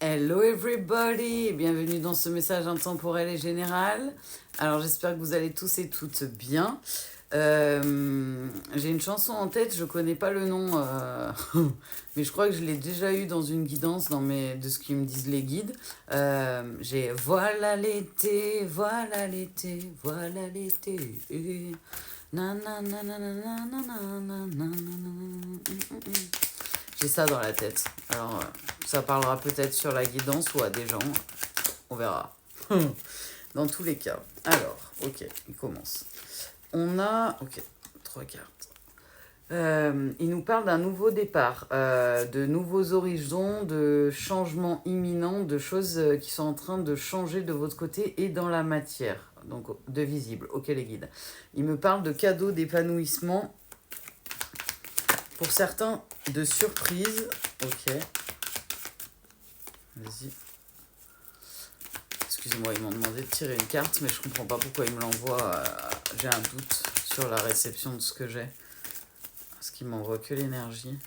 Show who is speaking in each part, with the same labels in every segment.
Speaker 1: Hello everybody, et bienvenue dans ce message intemporel et général. Alors j'espère que vous allez tous et toutes bien. J'ai une chanson en tête, je connais pas le nom, mais je crois que je l'ai déjà eu dans une guidance de ce qu'ils me disent les guides. J'ai voilà l'été, voilà l'été, voilà l'été. Na, na, na, na, na, na, na, na, na, na, na. J'ai ça dans la tête. Alors, ça parlera peut-être sur la guidance ou à des gens. On verra. Dans tous les cas. Alors, ok, il commence. On a... Ok, 3 cartes. Il nous parle d'un nouveau départ, de nouveaux horizons, de changements imminents, de choses qui sont en train de changer de votre côté et dans la matière. Donc, de visible. Ok, les guides. Il me parle de cadeaux d'épanouissement. Pour certains, de surprise. Ok. Vas-y. Excusez-moi, ils m'ont demandé de tirer une carte, mais je comprends pas pourquoi ils me l'envoient. J'ai un doute sur la réception de ce que j'ai. Parce qu'ils m'envoient que l'énergie.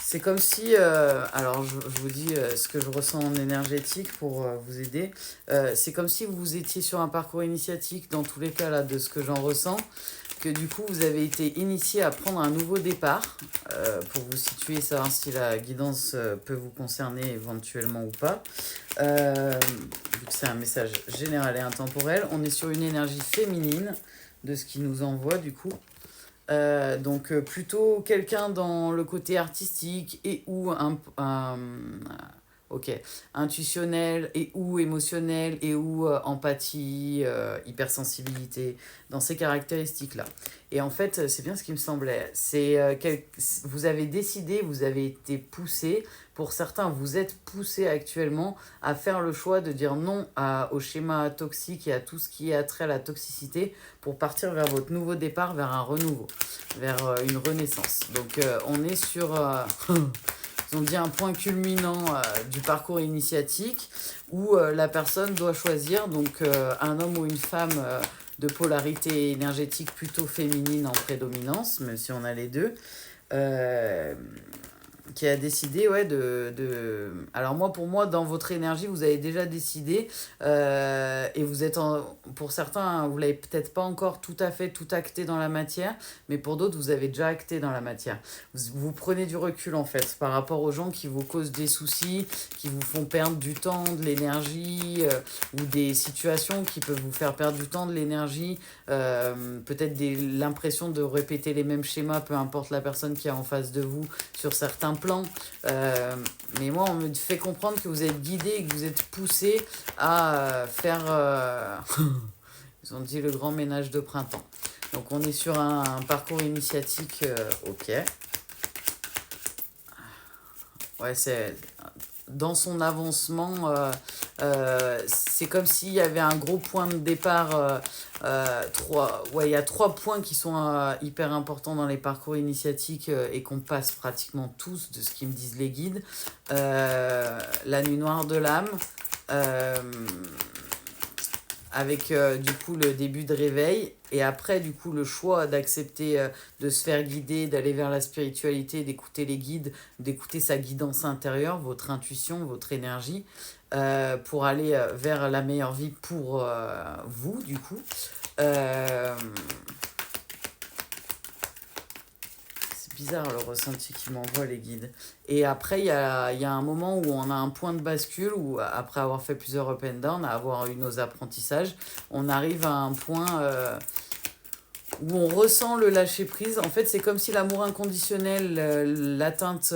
Speaker 1: C'est comme si... alors, je vous dis ce que je ressens en énergétique pour vous aider. C'est comme si vous étiez sur un parcours initiatique, dans tous les cas, là, de ce que j'en ressens. Que du coup, vous avez été initié à prendre un nouveau départ. Pour vous situer, savoir si la guidance peut vous concerner éventuellement ou pas. Vu que c'est un message général et intemporel, on est sur une énergie féminine de ce qui nous envoie du coup. Donc plutôt quelqu'un dans le côté artistique et ou ok, intuitionnel et ou émotionnel et ou empathie, hypersensibilité, dans ces caractéristiques-là. Et en fait, c'est bien ce qui me semblait. Vous avez décidé, vous avez été poussé. Pour certains, vous êtes poussé actuellement à faire le choix de dire non au schéma toxique et à tout ce qui est attrait à la toxicité pour partir vers votre nouveau départ, vers un renouveau, vers une renaissance. Donc on est sur... ils ont dit un point culminant du parcours initiatique où la personne doit choisir donc un homme ou une femme de polarité énergétique plutôt féminine en prédominance, même si on a les deux, qui a décidé Alors moi, pour moi, dans votre énergie, vous avez déjà décidé et vous êtes pour certains, vous l'avez peut-être pas encore tout à fait tout acté dans la matière, mais pour d'autres, vous avez déjà acté dans la matière. Vous prenez du recul en fait par rapport aux gens qui vous causent des soucis, qui vous font perdre du temps, de l'énergie ou des situations qui peuvent vous faire perdre du temps, de l'énergie, peut-être l'impression de répéter les mêmes schémas, peu importe la personne qui est en face de vous sur certains plans. Mais moi, on me fait comprendre que vous êtes guidé et que vous êtes poussé à faire... ils ont dit le grand ménage de printemps. Donc on est sur un parcours initiatique, ok. Ouais, c'est dans son avancement, c'est comme s'il y avait un gros point de départ. Il y a 3 points qui sont hyper importants dans les parcours initiatiques et qu'on passe pratiquement tous, de ce qu'ils me disent les guides. La nuit noire de l'âme. Avec du coup le début de réveil et après du coup le choix d'accepter de se faire guider, d'aller vers la spiritualité, d'écouter les guides, d'écouter sa guidance intérieure, votre intuition, votre énergie pour aller vers la meilleure vie pour vous du coup. Bizarre le ressenti qui m'envoie les guides. Et après, il y a un moment où on a un point de bascule, où après avoir fait plusieurs up and down, avoir eu nos apprentissages, on arrive à un point où on ressent le lâcher prise. En fait, c'est comme si l'amour inconditionnel, l'atteinte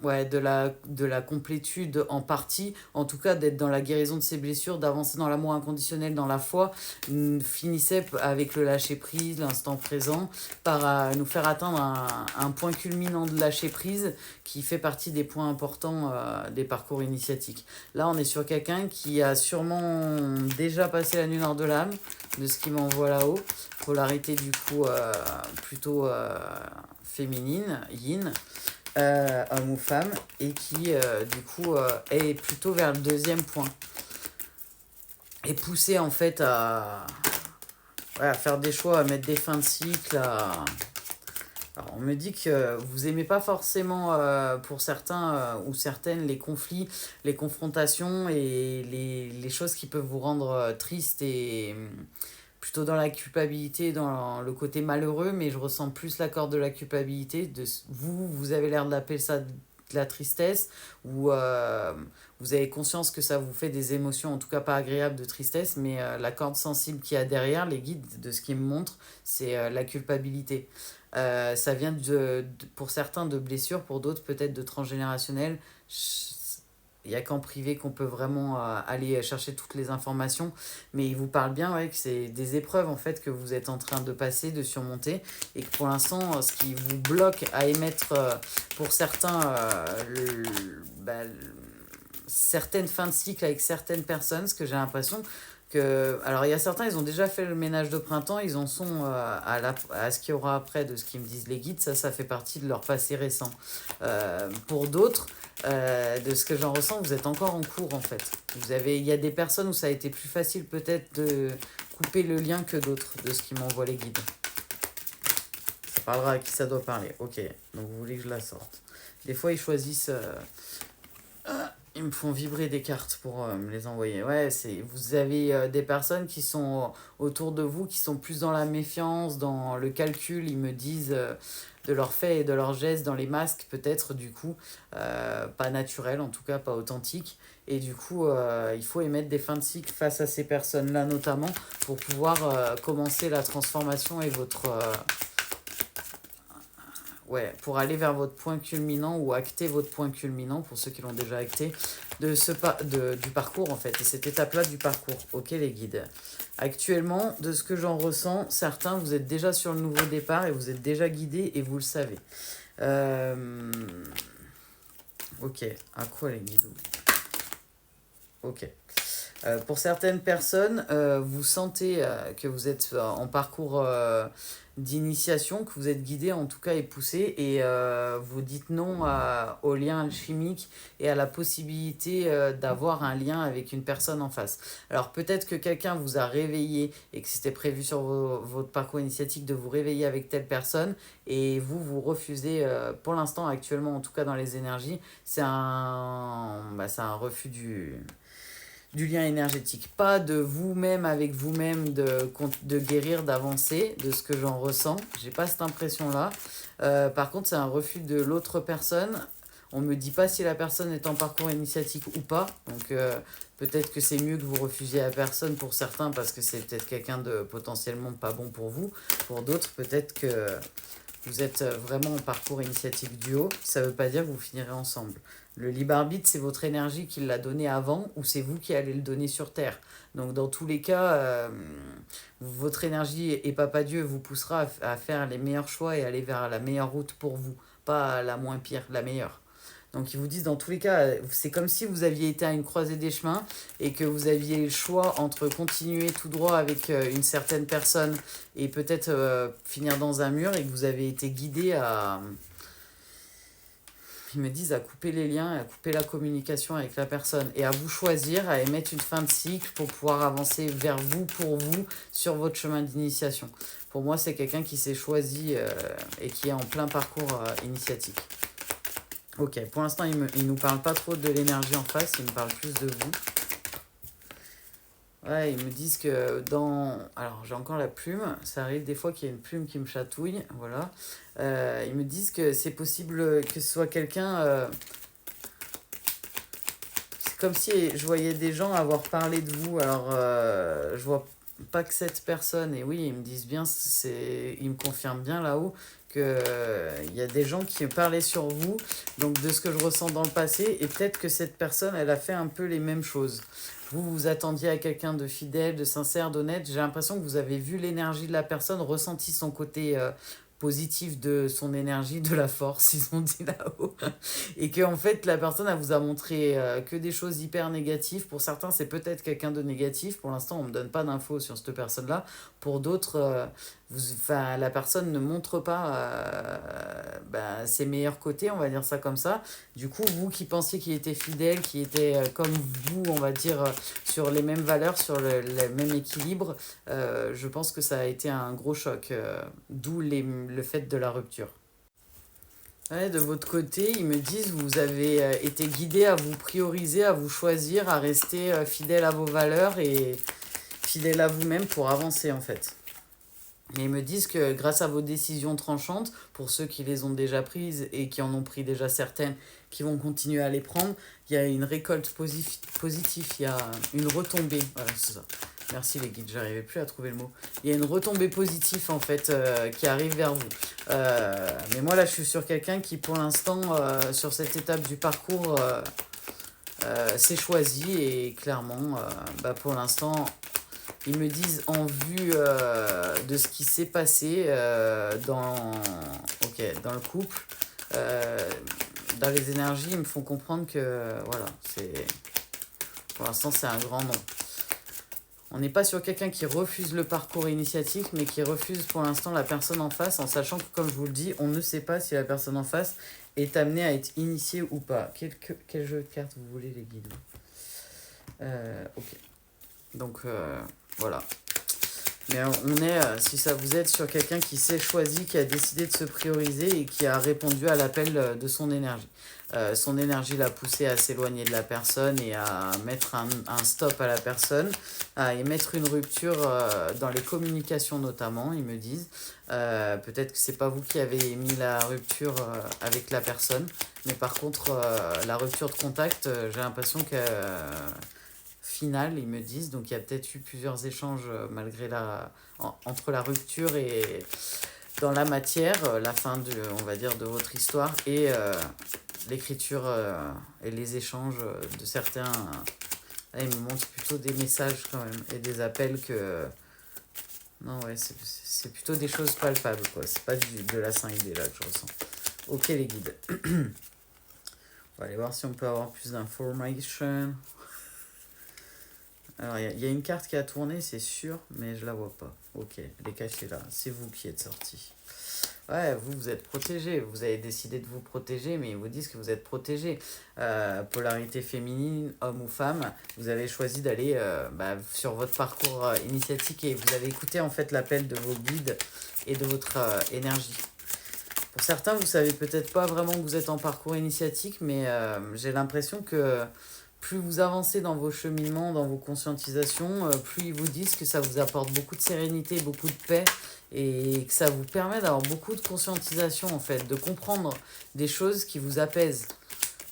Speaker 1: ouais, de la complétude en partie, en tout cas d'être dans la guérison de ses blessures, d'avancer dans l'amour inconditionnel, dans la foi, finissait avec le lâcher-prise, l'instant présent, par nous faire atteindre un point culminant de lâcher-prise qui fait partie des points importants des parcours initiatiques. Là, on est sur quelqu'un qui a sûrement déjà passé la nuit noire de l'âme, de ce qui m'envoie là-haut, polarité du coup plutôt féminine, yin, homme ou femme, et qui du coup est plutôt vers le deuxième point. Et poussé en fait à faire des choix, à mettre des fins de cycle, Alors, on me dit que vous aimez pas forcément, pour certains ou certaines, les conflits, les confrontations et les choses qui peuvent vous rendre triste et plutôt dans la culpabilité, dans le côté malheureux, mais je ressens plus la corde de la culpabilité. Vous avez l'air d'appeler ça de la tristesse, ou vous avez conscience que ça vous fait des émotions, en tout cas pas agréables de tristesse, mais la corde sensible qu'il y a derrière, les guides, de ce qu'ils me montrent, c'est la culpabilité. Ça vient pour certains de blessures, pour d'autres peut-être de transgénérationnel. Il n'y a qu'en privé qu'on peut vraiment aller chercher toutes les informations. Mais il vous parle bien, ouais, que c'est des épreuves en fait que vous êtes en train de passer, de surmonter. Et que pour l'instant, ce qui vous bloque à émettre pour certains certaines fins de cycle avec certaines personnes, ce que j'ai l'impression que... Alors il y a certains, ils ont déjà fait le ménage de printemps, ils en sont à ce qu'il y aura après de ce qu'ils me disent les guides, ça fait partie de leur passé récent. Pour d'autres, de ce que j'en ressens, vous êtes encore en cours en fait. Il y a des personnes où ça a été plus facile peut-être de couper le lien que d'autres, de ce qui m'envoient les guides. Ça parlera à qui ça doit parler. Ok, donc vous voulez que je la sorte. Des fois, ils choisissent... ils me font vibrer des cartes pour me les envoyer. Ouais, vous avez des personnes qui sont autour de vous, qui sont plus dans la méfiance, dans le calcul. Ils me disent de leurs faits et de leurs gestes, dans les masques peut-être, du coup, pas naturels, en tout cas pas authentiques. Et du coup, il faut émettre des fins de cycle face à ces personnes-là notamment pour pouvoir commencer la transformation et ouais, pour aller vers votre point culminant ou acter votre point culminant, pour ceux qui l'ont déjà acté, du parcours en fait, et cette étape-là du parcours. Ok les guides. Actuellement, de ce que j'en ressens, certains, vous êtes déjà sur le nouveau départ et vous êtes déjà guidés et vous le savez. Ok, à quoi les guides? Ok. Pour certaines personnes, vous sentez que vous êtes en parcours d'initiation, que vous êtes guidé en tout cas et poussé, et vous dites non au lien alchimique et à la possibilité d'avoir un lien avec une personne en face. Alors peut-être que quelqu'un vous a réveillé et que c'était prévu sur votre parcours initiatique de vous réveiller avec telle personne, et vous refusez, pour l'instant actuellement en tout cas dans les énergies, c'est c'est un refus du lien énergétique. Pas de vous-même avec vous-même, de guérir, d'avancer, de ce que j'en ressens. J'ai pas cette impression-là. Par contre, c'est un refus de l'autre personne. On me dit pas si la personne est en parcours initiatique ou pas. Donc peut-être que c'est mieux que vous refusiez la personne pour certains parce que c'est peut-être quelqu'un de potentiellement pas bon pour vous. Pour d'autres, peut-être que vous êtes vraiment en parcours initiatique duo. Ça veut pas dire que vous finirez ensemble. Le libre arbitre, c'est votre énergie qui l'a donné avant ou c'est vous qui allez le donner sur Terre. Donc dans tous les cas, votre énergie et Papa Dieu vous poussera à faire les meilleurs choix et aller vers la meilleure route pour vous, pas la moins pire, la meilleure. Donc ils vous disent dans tous les cas, c'est comme si vous aviez été à une croisée des chemins et que vous aviez le choix entre continuer tout droit avec une certaine personne et peut-être finir dans un mur, et que vous avez été guidé ils me disent à couper les liens, à couper la communication avec la personne et à vous choisir, à émettre une fin de cycle pour pouvoir avancer vers vous, pour vous, sur votre chemin d'initiation. Pour moi, c'est quelqu'un qui s'est choisi et qui est en plein parcours initiatique. Ok, pour l'instant, il ne nous parle pas trop de l'énergie en face, il me parle plus de vous. Ouais, ils me disent que dans... Alors, j'ai encore la plume. Ça arrive des fois qu'il y a une plume qui me chatouille. Voilà. Ils me disent que c'est possible que ce soit quelqu'un... C'est comme si je voyais des gens avoir parlé de vous. Alors, je vois pas que cette personne... Et oui, ils me disent bien, ils me confirment bien là-haut qu'il y a des gens qui parlaient sur vous, donc de ce que je ressens dans le passé, et peut-être que cette personne, elle a fait un peu les mêmes choses. Vous attendiez à quelqu'un de fidèle, de sincère, d'honnête. J'ai l'impression que vous avez vu l'énergie de la personne, ressenti son côté positif de son énergie, de la force, ils ont dit là-haut. Et que en fait, la personne, elle vous a montré que des choses hyper négatives. Pour certains, c'est peut-être quelqu'un de négatif. Pour l'instant, on ne me donne pas d'infos sur cette personne-là. Pour d'autres, la personne ne montre pas ses meilleurs côtés, on va dire ça comme ça. Du coup, vous qui pensiez qu'il était fidèle, qui était comme vous, on va dire, sur les mêmes valeurs, sur le même équilibre, je pense que ça a été un gros choc, d'où le fait de la rupture. Ouais, de votre côté, ils me disent vous avez été guidé à vous prioriser, à vous choisir, à rester fidèle à vos valeurs et fidèle à vous-même pour avancer en fait. Et ils me disent que grâce à vos décisions tranchantes, pour ceux qui les ont déjà prises et qui en ont pris déjà certaines, qui vont continuer à les prendre, il y a une récolte positive, il y a une retombée. Voilà, c'est ça. Merci les guides, j'arrivais plus à trouver le mot. Il y a une retombée positive en fait qui arrive vers vous. Mais moi là je suis sur quelqu'un qui pour l'instant, sur cette étape du parcours, s'est choisi et clairement, pour l'instant, ils me disent en vue de ce qui s'est passé dans le couple, euh, dans les énergies, ils me font comprendre que voilà, pour l'instant c'est un grand non. On n'est pas sur quelqu'un qui refuse le parcours initiatique, mais qui refuse pour l'instant la personne en face, en sachant que, comme je vous le dis, on ne sait pas si la personne en face est amenée à être initiée ou pas. Quel jeu de cartes vous voulez, les guides? Ok. Donc, voilà. Mais on est, si ça vous aide, sur quelqu'un qui s'est choisi, qui a décidé de se prioriser et qui a répondu à l'appel de son énergie. Son énergie l'a poussé à s'éloigner de la personne et à mettre un stop à la personne, à émettre une rupture dans les communications notamment, ils me disent. Peut-être que c'est pas vous qui avez mis la rupture avec la personne, mais par contre, la rupture de contact, j'ai l'impression que finale, ils me disent. Donc il y a peut-être eu plusieurs échanges entre la rupture et dans la matière, la fin on va dire, de votre histoire et l'écriture et les échanges de certains. Là, ils me montrent plutôt des messages quand même et des appels que. Non, ouais, c'est plutôt des choses palpables, quoi. C'est pas de la 5D là que je ressens. Ok, les guides. On va aller voir si on peut avoir plus d'informations. Alors, il y a une carte qui a tourné, c'est sûr, mais je la vois pas. Ok, elle est cachée là. C'est vous qui êtes sorti. Ouais, vous êtes protégé. Vous avez décidé de vous protéger, mais ils vous disent que vous êtes protégé. Polarité féminine, homme ou femme, vous avez choisi d'aller sur votre parcours initiatique et vous avez écouté en fait l'appel de vos guides et de votre énergie. Pour certains, vous savez peut-être pas vraiment que vous êtes en parcours initiatique, mais j'ai l'impression que plus vous avancez dans vos cheminements, dans vos conscientisations, plus ils vous disent que ça vous apporte beaucoup de sérénité, beaucoup de paix et que ça vous permet d'avoir beaucoup de conscientisation en fait, de comprendre des choses qui vous apaisent.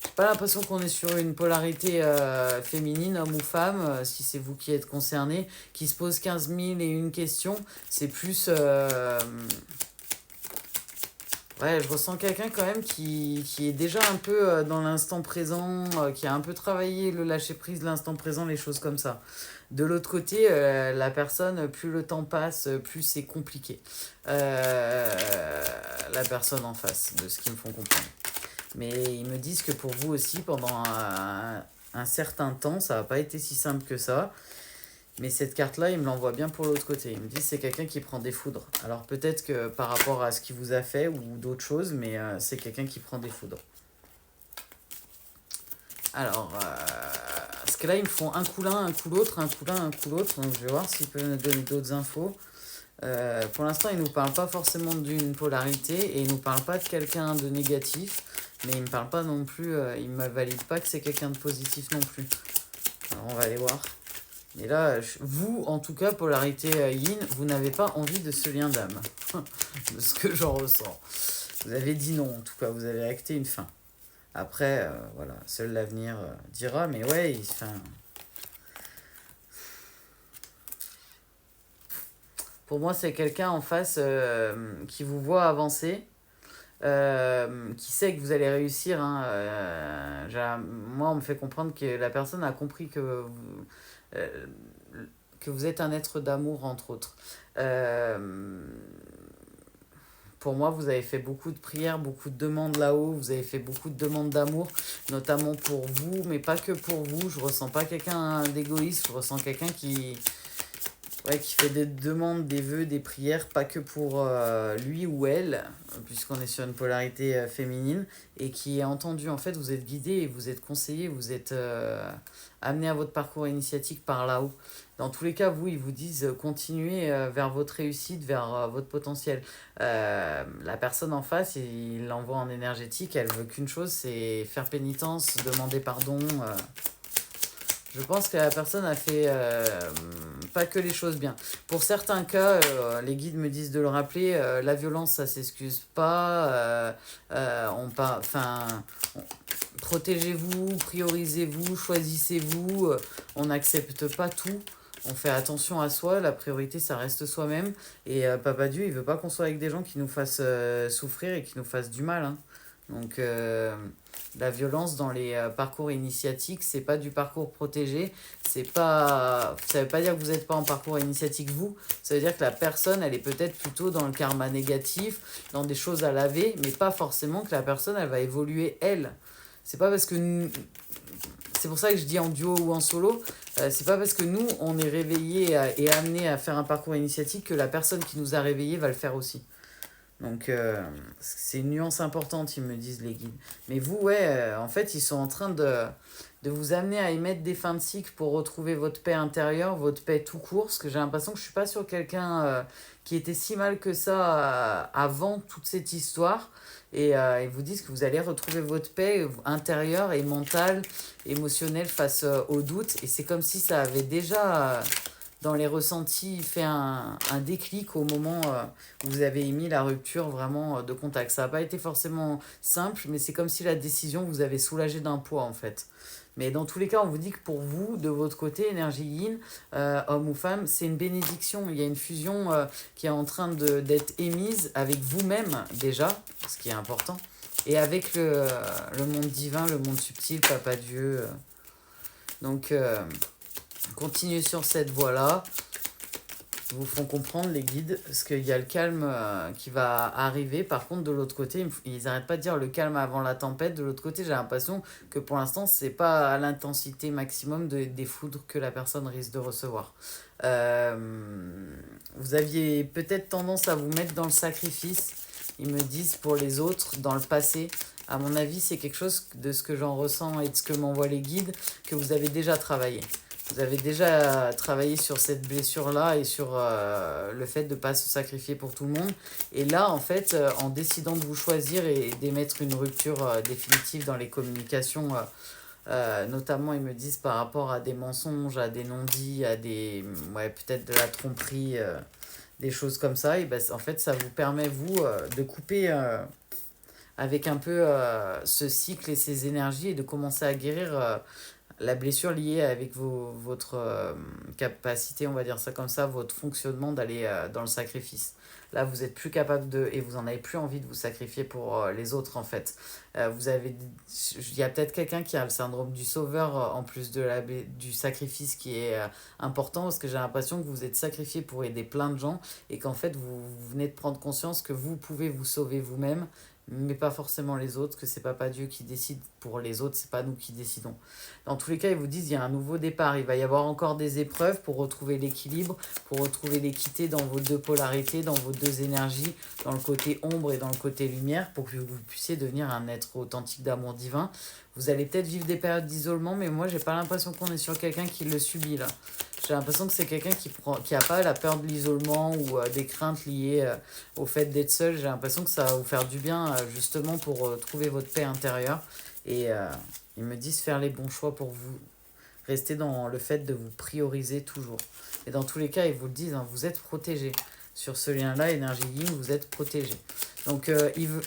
Speaker 1: J'ai pas l'impression qu'on est sur une polarité féminine, homme ou femme, si c'est vous qui êtes concerné, qui se pose 15 000 et une questions. C'est plus... Ouais, je ressens quelqu'un quand même qui est déjà un peu dans l'instant présent, qui a un peu travaillé le lâcher-prise, l'instant présent, les choses comme ça. De l'autre côté, la personne, plus le temps passe, plus c'est compliqué. La personne en face, de ce qu'ils me font comprendre. Mais ils me disent que pour vous aussi, pendant un certain temps, ça n'a pas été si simple que ça. Mais cette carte-là, il me l'envoie bien pour l'autre côté. Il me dit que c'est quelqu'un qui prend des foudres. Alors peut-être que par rapport à ce qu'il vous a fait ou d'autres choses, mais c'est quelqu'un qui prend des foudres. Alors, parce que là, ils me font un coup l'un, un coup l'autre, un coup l'un, un coup l'autre. Donc je vais voir s'ils peuvent me donner d'autres infos. Pour l'instant, ils ne nous parlent pas forcément d'une polarité et ils ne nous parlent pas de quelqu'un de négatif. Mais ils ne me parlent pas non plus, ils ne me valident pas que c'est quelqu'un de positif non plus. Alors on va aller voir. Et là, vous, en tout cas, polarité yin, vous n'avez pas envie de ce lien d'âme. De ce que j'en ressens. Vous avez dit non, en tout cas, vous avez acté une fin. Après, voilà, seul l'avenir dira, mais ouais, pour moi, c'est quelqu'un en face qui vous voit avancer, qui sait que vous allez réussir. Hein, moi, on me fait comprendre que la personne a compris euh, que vous êtes un être d'amour, entre autres. Pour moi, vous avez fait beaucoup de prières, beaucoup de demandes là-haut, vous avez fait beaucoup de demandes d'amour, notamment pour vous, mais pas que pour vous. Je ressens pas quelqu'un d'égoïste, je ressens quelqu'un Ouais, qui fait des demandes, des vœux, des prières, pas que pour lui ou elle, puisqu'on est sur une polarité féminine, et qui est entendu, en fait, vous êtes guidé et vous êtes conseillé, vous êtes amené à votre parcours initiatique par là-haut. Dans tous les cas, vous, ils vous disent continuez vers votre réussite, vers votre potentiel. La personne en face, il l'envoie en énergétique, elle veut qu'une chose, c'est faire pénitence, demander pardon. Je pense que la personne a fait pas que les choses bien. Pour certains cas, les guides me disent de le rappeler, la violence, ça s'excuse pas. Enfin, protégez-vous, priorisez-vous, choisissez-vous. On n'accepte pas tout. On fait attention à soi. La priorité, ça reste soi-même. Et Papa Dieu, il veut pas qu'on soit avec des gens qui nous fassent souffrir et qui nous fassent du mal, hein. Donc, la violence dans les parcours initiatiques, c'est pas du parcours protégé. C'est pas, ça veut pas dire que vous n'êtes pas en parcours initiatique, vous. Ça veut dire que la personne, elle est peut-être plutôt dans le karma négatif, dans des choses à laver, mais pas forcément que la personne, elle va évoluer, elle. C'est pas parce que c'est pour ça que je dis en duo ou en solo. C'est pas parce que nous, on est réveillés et amenés à faire un parcours initiatique que la personne qui nous a réveillés va le faire aussi. Donc, c'est une nuance importante, ils me disent les guides. Mais vous, ouais, en fait, ils sont en train de vous amener à émettre des fins de cycle pour retrouver votre paix intérieure, votre paix tout court. Parce que j'ai l'impression que je suis pas sur quelqu'un qui était si mal que ça avant toute cette histoire. Et ils vous disent que vous allez retrouver votre paix intérieure et mentale, émotionnelle face au doute. Et c'est comme si ça avait déjà dans les ressentis, fait un déclic au moment où vous avez émis la rupture vraiment de contact. Ça n'a pas été forcément simple, mais c'est comme si la décision vous avait soulagé d'un poids en fait. Mais dans tous les cas, on vous dit que pour vous, de votre côté, énergie yin, homme ou femme, c'est une bénédiction. Il y a une fusion qui est en train d'être émise avec vous-même déjà, ce qui est important, et avec le monde divin, le monde subtil, Papa Dieu. Donc, continuez sur cette voie-là. Ils vous font comprendre, les guides, parce qu'il y a le calme qui va arriver. Par contre, de l'autre côté, ils n'arrêtent pas de dire le calme avant la tempête. De l'autre côté, j'ai l'impression que pour l'instant, c'est pas à l'intensité maximum des foudres que la personne risque de recevoir. Vous aviez peut-être tendance à vous mettre dans le sacrifice, ils me disent, pour les autres, dans le passé. À mon avis, c'est quelque chose de ce que j'en ressens et de ce que m'envoient les guides, que vous avez déjà travaillé. Vous avez déjà travaillé sur cette blessure-là et sur le fait de ne pas se sacrifier pour tout le monde. Et là, en fait, en décidant de vous choisir et d'émettre une rupture définitive dans les communications, notamment, ils me disent par rapport à des mensonges, à des non-dits, à des, ouais, peut-être de la tromperie, des choses comme ça, et ben, en fait, ça vous permet, vous, de couper avec un peu ce cycle et ces énergies et de commencer à guérir la blessure liée avec votre capacité, on va dire ça comme ça, votre fonctionnement d'aller dans le sacrifice. Là, vous êtes plus capable de... Et vous en avez plus envie de vous sacrifier pour les autres, en fait. Il y a peut-être quelqu'un qui a le syndrome du sauveur, en plus du sacrifice qui est important, parce que j'ai l'impression que vous êtes sacrifié pour aider plein de gens, et qu'en fait, vous venez de prendre conscience que vous pouvez vous sauver vous-même, mais pas forcément les autres, que c'est Papa Dieu qui décide pour les autres, c'est pas nous qui décidons. Dans tous les cas, ils vous disent il y a un nouveau départ, il va y avoir encore des épreuves pour retrouver l'équilibre, pour retrouver l'équité dans vos deux polarités, dans vos deux énergies, dans le côté ombre et dans le côté lumière, pour que vous puissiez devenir un être authentique d'amour divin. Vous allez peut-être vivre des périodes d'isolement, mais moi, j'ai pas l'impression qu'on est sur quelqu'un qui le subit là. J'ai l'impression que c'est quelqu'un qui a pas la peur de l'isolement ou des craintes liées au fait d'être seul. J'ai l'impression que ça va vous faire du bien justement pour trouver votre paix intérieure. Et ils me disent faire les bons choix pour vous. Rester dans le fait de vous prioriser toujours. Et dans tous les cas, ils vous le disent, hein, vous êtes protégé. Sur ce lien-là, énergie yin, vous êtes protégé. Donc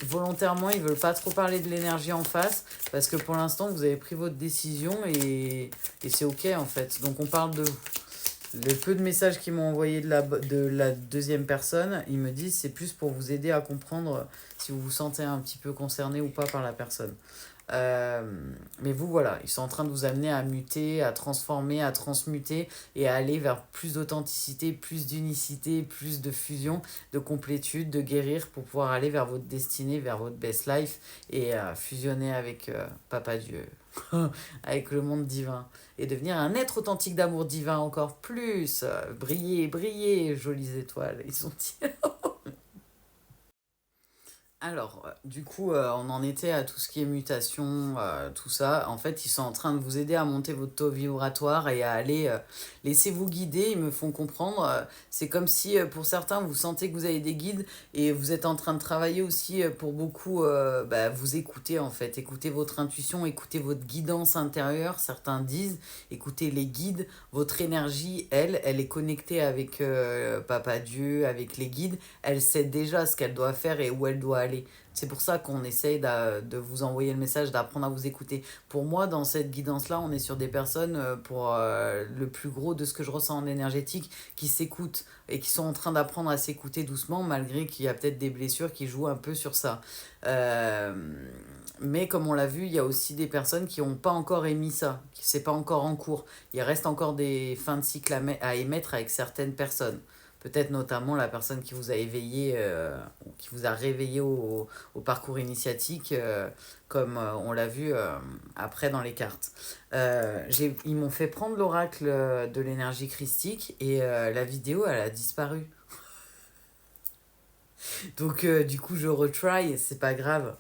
Speaker 1: volontairement, ils ne veulent pas trop parler de l'énergie en face, parce que pour l'instant, vous avez pris votre décision et c'est ok en fait. Donc on parle de vous. Le peu de messages qu'ils m'ont envoyé de la deuxième personne, ils me disent c'est plus pour vous aider à comprendre si vous vous sentez un petit peu concerné ou pas par la personne. Mais vous, voilà, ils sont en train de vous amener à muter, à transformer, à transmuter et à aller vers plus d'authenticité, plus d'unicité, plus de fusion, de complétude, de guérir pour pouvoir aller vers votre destinée, vers votre best life et fusionner avec Papa Dieu, avec le monde divin et devenir un être authentique d'amour divin encore plus. Briller, briller, jolies étoiles, ils sont alors, du coup, on en était à tout ce qui est mutation, tout ça. En fait, ils sont en train de vous aider à monter votre taux vibratoire et à aller laissez-vous guider. Ils me font comprendre. C'est comme si, pour certains, vous sentez que vous avez des guides et vous êtes en train de travailler aussi pour beaucoup, bah, vous écouter en fait. Écoutez votre intuition, écoutez votre guidance intérieure. Certains disent, écoutez les guides. Votre énergie, elle est connectée avec Papa Dieu, avec les guides. Elle sait déjà ce qu'elle doit faire et où elle doit aller. C'est pour ça qu'on essaye de vous envoyer le message, d'apprendre à vous écouter. Pour moi, dans cette guidance-là, on est sur des personnes, pour le plus gros de ce que je ressens en énergétique, qui s'écoutent et qui sont en train d'apprendre à s'écouter doucement, malgré qu'il y a peut-être des blessures qui jouent un peu sur ça. Euh, mais comme on l'a vu, il y a aussi des personnes qui n'ont pas encore émis ça, qui c'est pas encore en cours. Il reste encore des fins de cycle à émettre avec certaines personnes. Peut-être notamment la personne qui vous a éveillé, qui vous a réveillé au parcours initiatique, comme on l'a vu après dans les cartes. Ils m'ont fait prendre l'oracle de l'énergie christique et la vidéo, elle a disparu. Donc, du coup, je retry, c'est pas grave.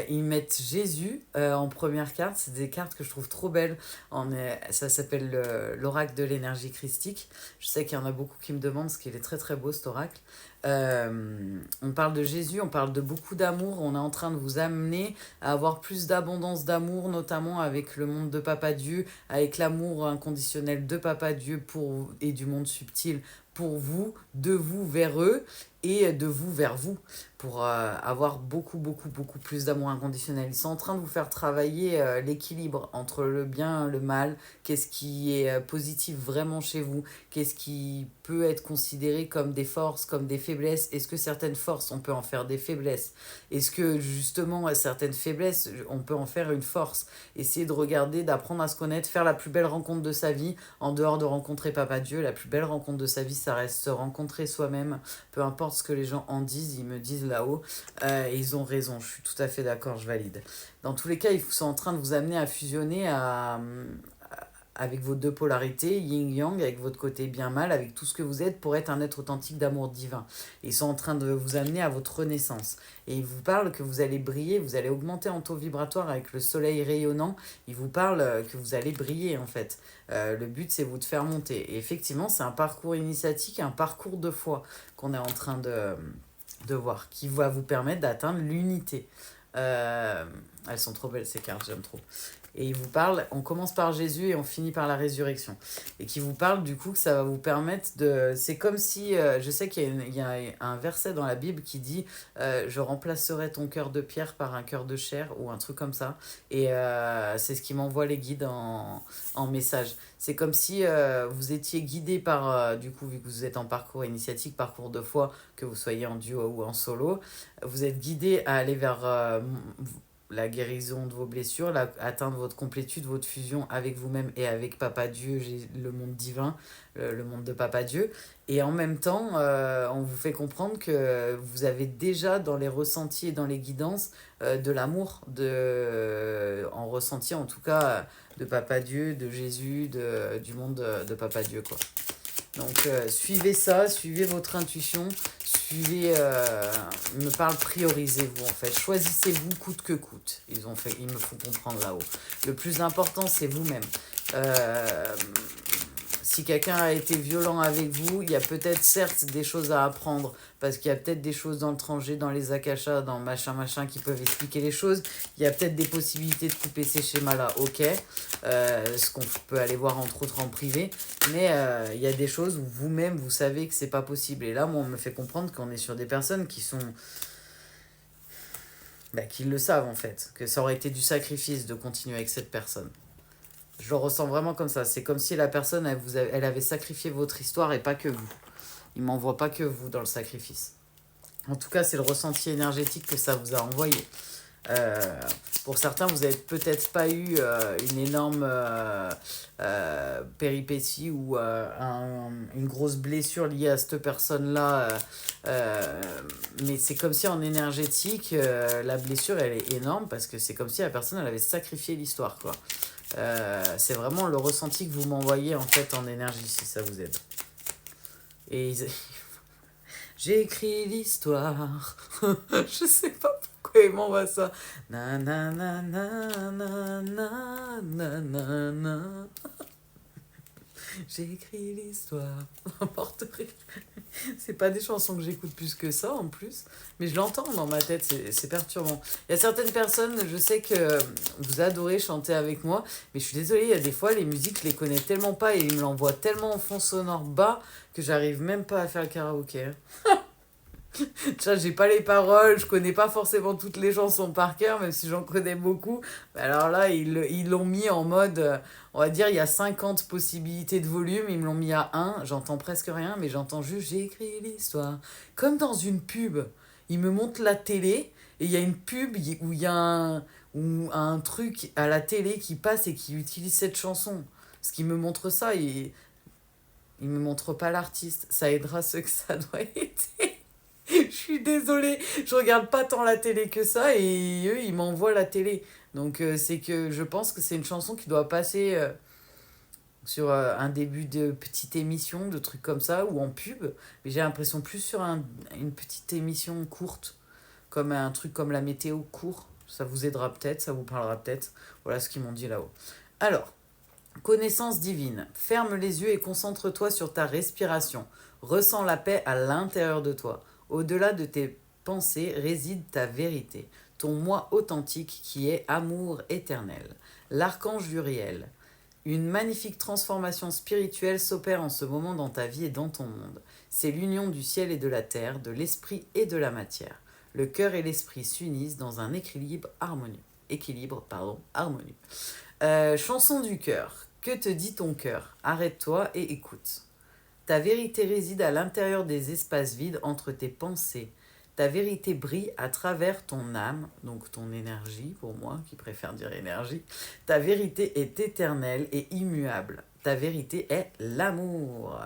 Speaker 1: Ils mettent Jésus en première carte. C'est des cartes que je trouve trop belles. Ça s'appelle l'oracle de l'énergie christique. Je sais qu'il y en a beaucoup qui me demandent, parce qu'il est très très beau cet oracle. On parle de Jésus, on parle de beaucoup d'amour. On est en train de vous amener à avoir plus d'abondance d'amour, notamment avec le monde de Papa Dieu, avec l'amour inconditionnel de Papa Dieu et du monde subtil pour vous, de vous vers eux et de vous vers vous, pour avoir beaucoup, beaucoup, beaucoup plus d'amour inconditionnel. Ils sont en train de vous faire travailler l'équilibre entre le bien et le mal, qu'est-ce qui est positif vraiment chez vous, qu'est-ce qui peut être considéré comme des forces, comme des faiblesses, est-ce que certaines forces, on peut en faire des faiblesses, est-ce que justement certaines faiblesses, on peut en faire une force, essayer de regarder, d'apprendre à se connaître, faire la plus belle rencontre de sa vie, en dehors de rencontrer Papa Dieu, la plus belle rencontre de sa vie, ça reste se rencontrer soi-même, peu importe ce que les gens en disent, ils me disent là-haut, et ils ont raison, je suis tout à fait d'accord, je valide. Dans tous les cas, ils sont en train de vous amener à fusionner avec vos deux polarités, yin-yang, avec votre côté bien-mal, avec tout ce que vous êtes pour être un être authentique d'amour divin. Et ils sont en train de vous amener à votre renaissance. Et ils vous parlent que vous allez briller, vous allez augmenter en taux vibratoire avec le soleil rayonnant. Ils vous parlent que vous allez briller en fait. Le but, c'est vous de faire monter. Et effectivement, c'est un parcours initiatique, un parcours de foi qu'on est en train de voir, qui va vous permettre d'atteindre l'unité. Elles sont trop belles ces cartes, j'aime trop. Et il vous parle, on commence par Jésus et on finit par la résurrection. Et qui vous parle du coup que ça va vous permettre de... C'est comme si, je sais qu'il y a un verset dans la Bible qui dit je remplacerai ton cœur de pierre par un cœur de chair, ou un truc comme ça. Et c'est ce qui m'envoie les guides en message. C'est comme si vous étiez guidé par, du coup, vu que vous êtes en parcours initiatique, parcours de foi, que vous soyez en duo ou en solo, vous êtes guidé à aller vers la guérison de vos blessures, atteindre votre complétude, votre fusion avec vous-même et avec Papa Dieu, le monde divin, le monde de Papa Dieu. Et en même temps, on vous fait comprendre que vous avez déjà dans les ressentis et dans les guidances de l'amour, en ressenti en tout cas, de Papa Dieu, de Jésus, du monde de Papa Dieu, quoi. Donc suivez ça, suivez votre intuition, suivez, me parle, priorisez-vous en fait, choisissez-vous coûte que coûte, ils me font comprendre là-haut. Le plus important, c'est vous-même. Euh, Si quelqu'un a été violent avec vous, il y a peut-être certes des choses à apprendre, parce qu'il y a peut-être des choses dans le tranché, dans les akashas, dans machin, qui peuvent expliquer les choses. Il y a peut-être des possibilités de couper ces schémas-là, ok. Ce qu'on peut aller voir entre autres en privé. Mais il y a des choses où vous-même, vous savez que c'est pas possible. Et là, moi, on me fait comprendre qu'on est sur des personnes qui sont... qui le savent en fait, que ça aurait été du sacrifice de continuer avec cette personne. Je le ressens vraiment comme ça. C'est comme si la personne, elle avait sacrifié votre histoire et pas que vous. Il m'envoie pas que vous dans le sacrifice. En tout cas, c'est le ressenti énergétique que ça vous a envoyé. Euh, pour certains, vous n'avez peut-être pas eu une énorme péripétie ou une grosse blessure liée à cette personne-là. Euh, mais c'est comme si en énergétique, la blessure, elle est énorme parce que c'est comme si la personne, elle avait sacrifié l'histoire, quoi. C'est vraiment le ressenti que vous m'envoyez en fait en énergie, si ça vous aide. Et j'ai écrit l'histoire. Je sais pas pourquoi il m'envoie ça. Na na na na na na na na na. J'ai écrit l'histoire. Porte rire. C'est pas des chansons que j'écoute plus que ça en plus, mais je l'entends dans ma tête, c'est perturbant. Il y a certaines personnes, je sais que vous adorez chanter avec moi, mais je suis désolée, il y a des fois les musiques, je les connais tellement pas et ils me l'envoient tellement en fond sonore bas que j'arrive même pas à faire le karaoké. Déjà, j'ai pas les paroles, je connais pas forcément toutes les chansons par cœur, même si j'en connais beaucoup. Alors là, ils l'ont mis en mode, on va dire, il y a 50 possibilités de volume, ils me l'ont mis à 1, j'entends presque rien, mais j'entends juste, j'ai écrit l'histoire. Comme dans une pub, ils me montrent la télé, et il y a une pub où il y a un truc à la télé qui passe et qui utilise cette chanson. Ce qui me montre ça, il me montre pas l'artiste. Ça aidera ceux que ça doit aider. Je suis désolée, je regarde pas tant la télé que ça et eux ils m'envoient la télé. Donc c'est que je pense que c'est une chanson qui doit passer sur un début de petite émission, de trucs comme ça, ou en pub. Mais j'ai l'impression plus sur une petite émission courte, comme un truc comme la météo court. Ça vous aidera peut-être, ça vous parlera peut-être. Voilà ce qu'ils m'ont dit là-haut. Alors, connaissance divine. Ferme les yeux et concentre-toi sur ta respiration. Ressens la paix à l'intérieur de toi. Au-delà de tes pensées réside ta vérité, ton moi authentique qui est amour éternel. L'archange Uriel. Une magnifique transformation spirituelle s'opère en ce moment dans ta vie et dans ton monde. C'est l'union du ciel et de la terre, de l'esprit et de la matière. Le cœur et l'esprit s'unissent dans un équilibre harmonieux. Harmonieux. Chanson du cœur. Que te dit ton cœur? Arrête-toi et écoute. Ta vérité réside à l'intérieur des espaces vides entre tes pensées. Ta vérité brille à travers ton âme, donc ton énergie, pour moi qui préfère dire énergie. Ta vérité est éternelle et immuable. Ta vérité est l'amour.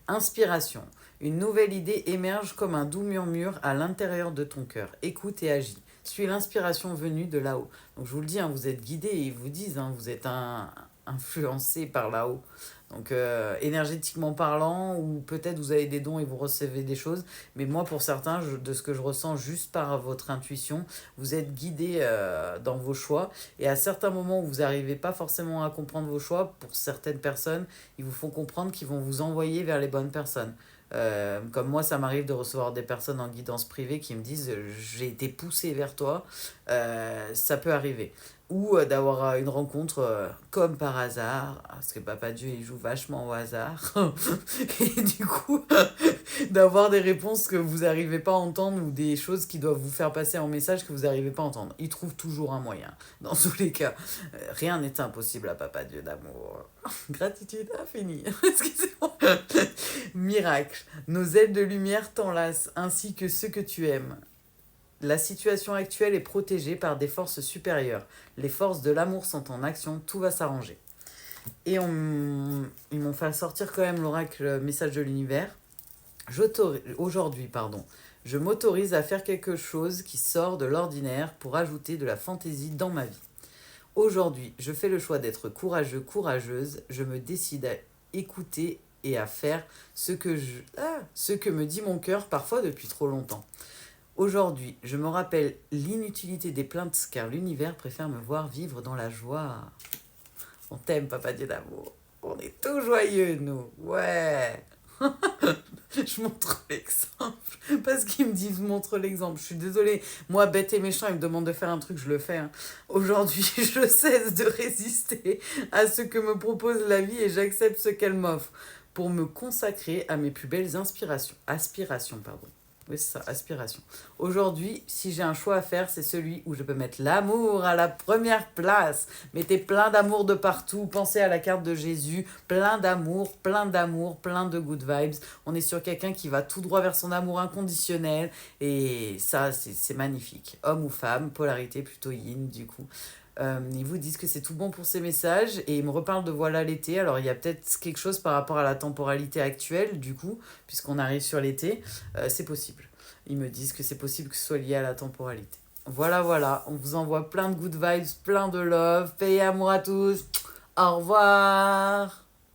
Speaker 1: Inspiration. Une nouvelle idée émerge comme un doux murmure à l'intérieur de ton cœur. Écoute et agis. Suis l'inspiration venue de là-haut. Donc je vous le dis, hein, vous êtes guidés et ils vous disent, hein, vous êtes influencé par là-haut. Donc énergétiquement parlant, ou peut-être vous avez des dons et vous recevez des choses, mais moi pour certains, de ce que je ressens juste par votre intuition, vous êtes guidé dans vos choix, et à certains moments où vous n'arrivez pas forcément à comprendre vos choix, pour certaines personnes, ils vous font comprendre qu'ils vont vous envoyer vers les bonnes personnes. Comme moi, ça m'arrive de recevoir des personnes en guidance privée qui me disent j'ai été poussé vers toi, ça peut arriver. Ou d'avoir une rencontre comme par hasard, parce que Papa Dieu il joue vachement au hasard, et du coup d'avoir des réponses que vous n'arrivez pas à entendre ou des choses qui doivent vous faire passer en message que vous n'arrivez pas à entendre. Il trouve toujours un moyen, dans tous les cas. Rien n'est impossible à Papa Dieu d'amour. Gratitude infinie. Excusez-moi. Miracle. Nos ailes de lumière t'enlacent, ainsi que ceux que tu aimes. La situation actuelle est protégée par des forces supérieures. Les forces de l'amour sont en action, tout va s'arranger. Et ils m'ont fait sortir quand même l'oracle message de l'univers. Aujourd'hui, je m'autorise à faire quelque chose qui sort de l'ordinaire pour ajouter de la fantaisie dans ma vie. Aujourd'hui, je fais le choix d'être courageux, courageuse. Je me décide à écouter et à faire ce que me dit mon cœur parfois depuis trop longtemps. Aujourd'hui, je me rappelle l'inutilité des plaintes car l'univers préfère me voir vivre dans la joie. On t'aime, Papa Dieu d'amour. On est tout joyeux, nous. Ouais. Je montre l'exemple. Parce qu'ils me disent montre l'exemple. Je suis désolée. Moi, bête et méchant, ils me demandent de faire un truc, je le fais. Hein. Aujourd'hui, je cesse de résister à ce que me propose la vie et j'accepte ce qu'elle m'offre pour me consacrer à mes plus belles aspirations. Oui, c'est ça, aspiration. Aujourd'hui, si j'ai un choix à faire, c'est celui où je peux mettre l'amour à la première place. Mettez plein d'amour de partout. Pensez à la carte de Jésus. Plein d'amour, plein d'amour, plein de good vibes. On est sur quelqu'un qui va tout droit vers son amour inconditionnel. Et ça, c'est magnifique. Homme ou femme, polarité plutôt yin, du coup. Ils vous disent que c'est tout bon pour ces messages et ils me reparlent de voilà l'été. Alors il y a peut-être quelque chose par rapport à la temporalité actuelle, du coup, puisqu'on arrive sur l'été. C'est possible. Ils me disent que c'est possible que ce soit lié à la temporalité. Voilà, voilà. On vous envoie plein de good vibes, plein de love. Paix et amour à tous. Au revoir.